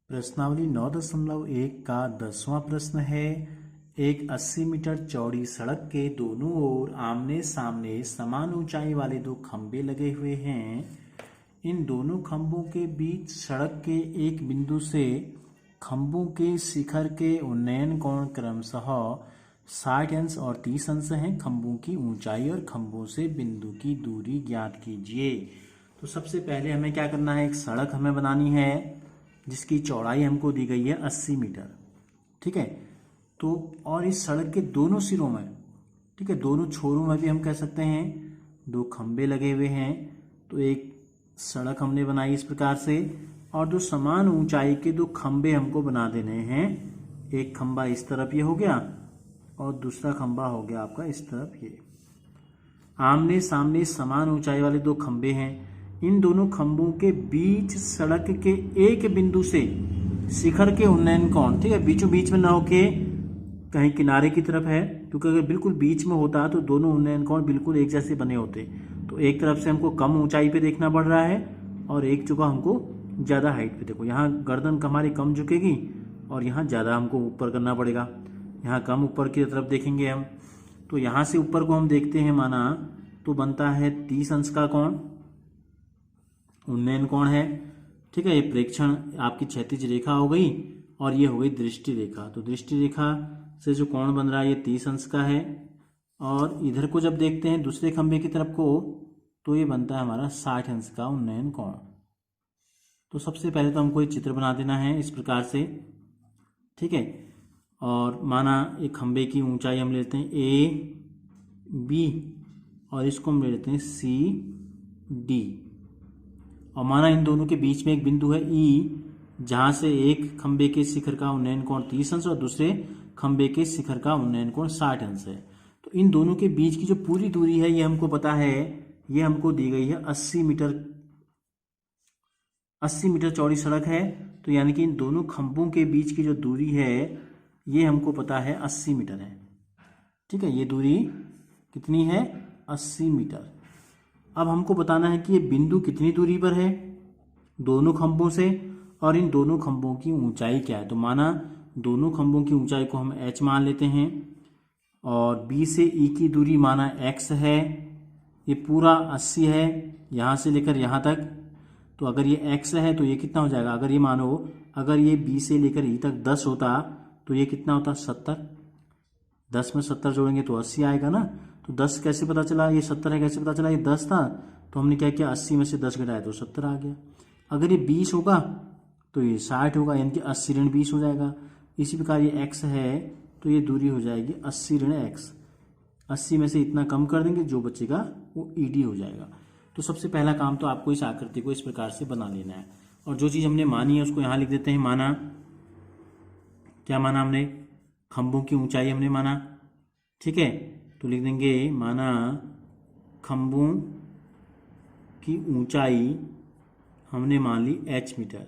प्रश्नावली 9.1 का 10वां प्रश्न है। एक 80 मीटर चौड़ी सड़क के दोनों ओर आमने सामने समान ऊंचाई वाले दो खंभे लगे हुए हैं। इन दोनों खंभों के बीच सड़क के एक बिंदु से खंभों के शिखर के उन्नयन कोण क्रमशः 60 अंश और 30 अंश हैं। खंभों की ऊंचाई और खंभों से बिंदु की दूरी ज्ञात कीजिए। तो सबसे पहले हमें क्या करना है, एक सड़क हमें बनानी है जिसकी चौड़ाई हमको दी गई है 80 मीटर। ठीक है, तो और इस सड़क के दोनों सिरों में, ठीक है, दोनों छोरों में भी हम कह सकते हैं दो खंभे लगे हुए हैं। तो एक सड़क हमने बनाई इस प्रकार से और दो समान ऊंचाई के दो खंभे हमको बना देने हैं। एक खंभा इस तरफ ये हो गया और दूसरा खंभा हो गया आपका इस तरफ ये। आमने सामने समान ऊंचाई वाले दो खंभे हैं। इन दोनों खंभों के बीच सड़क के एक बिंदु से शिखर के उन्नयन कोण, ठीक है, बीचों बीच में ना होके कहीं किनारे की तरफ है, क्योंकि अगर बिल्कुल बीच में होता तो दोनों उन्नयन कोण बिल्कुल एक जैसे बने होते। तो एक तरफ से हमको कम ऊंचाई पे देखना पड़ रहा है और एक जगह हमको ज़्यादा हाइट पे। देखो यहाँ गर्दन हमारी कम झुकेगी और यहाँ ज़्यादा हमको ऊपर करना पड़ेगा। यहाँ कम ऊपर की तरफ देखेंगे हम, तो यहाँ से ऊपर को हम देखते हैं माना तो बनता है 30 अंश का कोण, उन्नयन कोण है। ठीक है, ये प्रेक्षण आपकी क्षैतिज रेखा हो गई और ये हो गई दृष्टि रेखा। तो दृष्टि रेखा से जो कोण बन रहा है ये 30 अंश का है। और इधर को जब देखते हैं दूसरे खंभे की तरफ को तो ये बनता है हमारा 60 अंश का उन्नयन कोण। तो सबसे पहले तो हमको एक चित्र बना देना है इस प्रकार से। ठीक है, और माना एक खंभे की ऊंचाई हम लेते हैं AB और इसको हम ले लेते हैं CD। और माना इन दोनों के बीच में एक बिंदु है E, जहां से एक खंभे के शिखर का उन्नयन कोण 30 अंश और दूसरे खंभे के शिखर का उन्नयन कोण 60 अंश है। तो इन दोनों के बीच की जो पूरी दूरी है ये हमको पता है, ये हमको दी गई है 80 मीटर। 80 मीटर चौड़ी सड़क है, तो यानी कि इन दोनों खंभों के बीच की जो दूरी है ये हमको पता है 80 मीटर है। ठीक है, ये दूरी कितनी है, 80 मीटर। अब हमको बताना है कि ये बिंदु कितनी दूरी पर है दोनों खंभों से और इन दोनों खंभों की ऊंचाई क्या है। तो माना दोनों खंभों की ऊंचाई को हम h मान लेते हैं और B से E की दूरी माना x है। ये पूरा 80 है यहाँ से लेकर यहाँ तक। तो अगर ये x है तो ये कितना हो जाएगा, अगर ये मानो अगर ये B से लेकर E तक 10 होता तो ये कितना होता, 70। 10 में 70 जोड़ेंगे तो 80 आएगा ना। तो 10 कैसे पता चला, ये 70 है कैसे पता चला, ये 10 था तो हमने क्या किया 80 में से 10 घटाया तो 70 आ गया। अगर ये 20 होगा तो ये 60 होगा, यानी कि 80 ऋण 20 हो जाएगा। इसी प्रकार ये x है तो ये दूरी हो जाएगी 80 ऋण x। 80 में से इतना कम कर देंगे, जो बचेगा वो ED हो जाएगा। तो सबसे पहला काम तो आपको इस आकृति को इस प्रकार से बना लेना है और जो चीज़ हमने मानी है उसको यहाँ लिख देते हैं। माना क्या माना हमने, खंभों की ऊंचाई हमने माना। ठीक है, तो लिख देंगे माना खंभों की ऊंचाई हमने मान ली h मीटर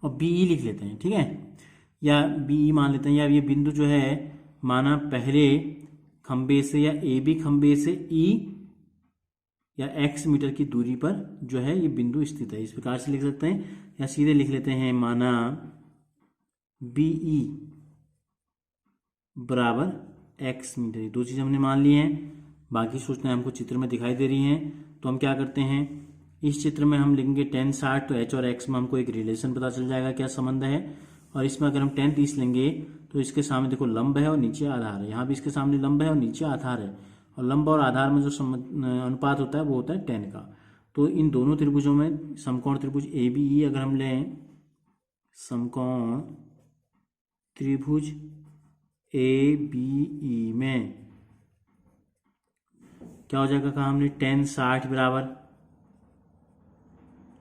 और BE लिख लेते हैं। ठीक है, या BE मान लेते हैं, या ये बिंदु जो है माना पहले खंभे से या AB खंभे से E या x मीटर की दूरी पर जो है ये बिंदु स्थित है। इस प्रकार से लिख सकते हैं या सीधे लिख लेते हैं माना BE बराबर x मीटर। दो चीज़ हमने मान ली हैं, बाकी सूचनाएं हमको चित्र में दिखाई दे रही हैं। तो हम क्या करते हैं, इस चित्र में हम लिखेंगे tan 60, तो h और x में हमको एक रिलेशन पता चल जाएगा क्या संबंध है। और इसमें अगर हम tan 30 लेंगे तो इसके सामने देखो लंब है और नीचे आधार है, यहाँ भी इसके सामने लंब है और नीचे आधार है, और लंब और आधार में जो अनुपात होता है वो होता है tan का। तो इन दोनों त्रिभुजों में समकोण त्रिभुज ABE अगर हम लें, समकोण त्रिभुज ABE में क्या हो जाएगा, कहा हमने tan 60 बराबर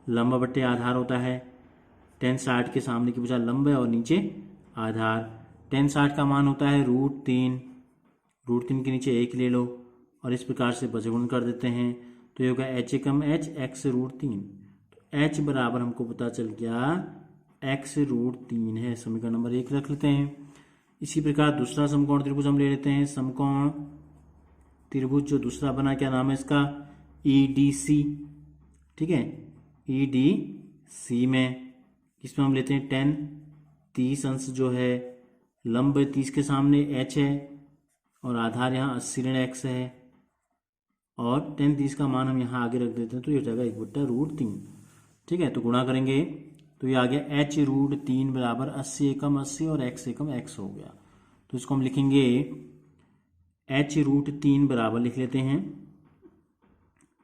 लंब बट्टे आधार होता है। tan 60 के सामने की भुजा लंब है और नीचे आधार। tan 60 का मान होता है √3। √3 के नीचे 1 ले लो और इस प्रकार से बजगुण कर देते हैं। तो ये होगा h एकम h x √3। तो h बराबर हमको पता चल गया x √3 है। समीकरण नंबर 1 रख लेते हैं। इसी प्रकार दूसरा समकोण त्रिभुज हम ले लेते हैं। समकोण त्रिभुज जो दूसरा बना, क्या नाम है इसका, EDC। ठीक है, EDC में इसमें हम लेते हैं 10, 30 अंश जो है लंब 30 के सामने h है और आधार यहाँ 80 ऋण x है और 10 30 का मान हम यहाँ आगे रख देते हैं तो ये हो जाएगा 1/√3। ठीक है, तो गुणा करेंगे तो ये आ गया h√3 बराबर 80 एकम 80 और x एकम x हो गया। तो इसको हम लिखेंगे h√3 बराबर लिख लेते हैं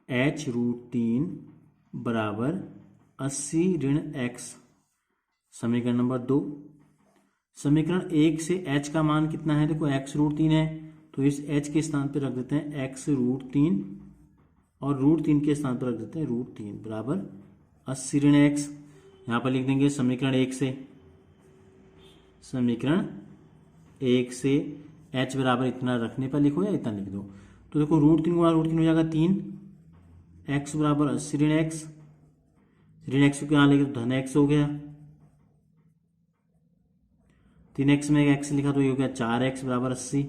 h√3 बराबर 80 ऋण x। समीकरण नंबर 2। समीकरण 1 से h का मान कितना है, देखो x√3 है तो इस h के स्थान पर रख देते हैं x√3 और √3 के स्थान पर रख देते हैं √3 बराबर 80 ऋण x। यहाँ पर लिख देंगे समीकरण 1 से, समीकरण 1 से h बराबर इतना रखने पर लिखो या इतना लिख दो। तो देखो √3 गुणा √3 हो जाएगा 3, x बराबर 80 ऋण x, ऋण x को यहाँ लेंगे तो धन x हो गया, 3x में x लिखा तो ये हो गया 4x बराबर 80।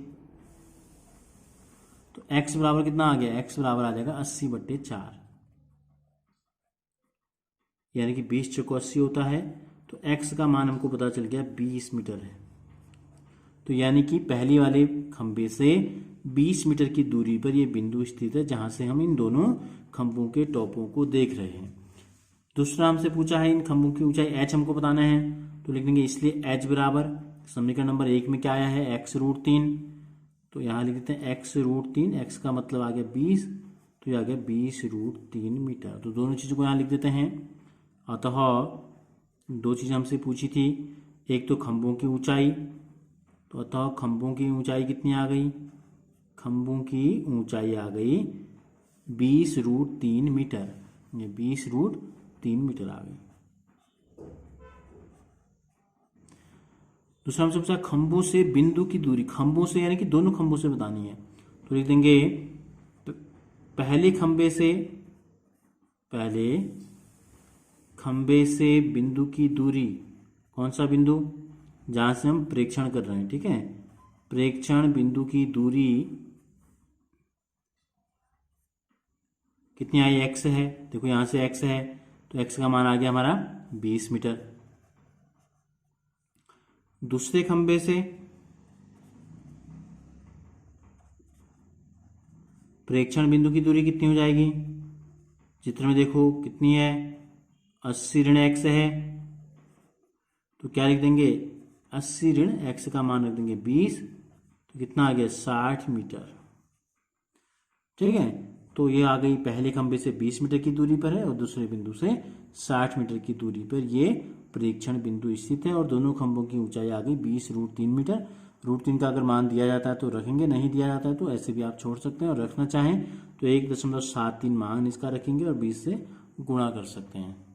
तो x बराबर कितना आ गया, x बराबर आ जाएगा 80/4, यानी कि 20 चौको 80 होता है। तो x का मान हमको पता चल गया 20 मीटर है। तो यानी कि पहली वाले खंबे से 20 मीटर की दूरी पर यह बिंदु स्थित है जहां से हम इन दोनों खंभों के टॉपों को देख रहे हैं। दूसरा हमसे पूछा है इन खंभों की ऊंचाई h हमको बताना है, तो लिख देंगे इसलिए h बराबर समीकरण नंबर 1 में क्या आया है x√3, तो यहाँ लिख देते हैं x√3, x का मतलब आ गया 20, तो ये आ गया 20√3 मीटर। तो दोनों चीज़ों को यहाँ लिख देते हैं। अतः दो चीज़ें हमसे पूछी थी, एक तो खंभों की ऊंचाई, तो अतः खंभों की ऊंचाई कितनी आ गई, खंभों की ऊंचाई आ गई 20√3 मीटर, ये 20√3 मीटर आ गई। दूसरा हमसे पूछा खंभों से बिंदु की दूरी, खंभों से यानी कि दोनों खंभों से बतानी है, तो लिख देंगे पहले खंभे से बिंदु की दूरी, कौन सा बिंदु, जहां से हम प्रेक्षण कर रहे हैं, ठीक है, प्रेक्षण बिंदु की दूरी कितनी आई, x है, देखो यहां से x है तो x का मान आ गया हमारा 20 मीटर। दूसरे खंभे से प्रेक्षण बिंदु की दूरी कितनी हो जाएगी, चित्र में देखो कितनी है, 80 ऋण x है, तो क्या लिख देंगे 80 ऋण x का मान रख देंगे 20, तो कितना आ गया 60 मीटर। ठीक है, तो ये आ गई पहले खंभे से 20 मीटर की दूरी पर है और दूसरे बिंदु से 60 मीटर की दूरी पर ये प्रेक्षण बिंदु स्थित है और दोनों खंभों की ऊंचाई आ गई 20√3 मीटर। √3 का अगर मान दिया जाता है तो रखेंगे, नहीं दिया जाता है तो ऐसे भी आप छोड़ सकते हैं, और रखना चाहें तो 1.73 मान इसका रखेंगे और 20 से गुणा कर सकते हैं।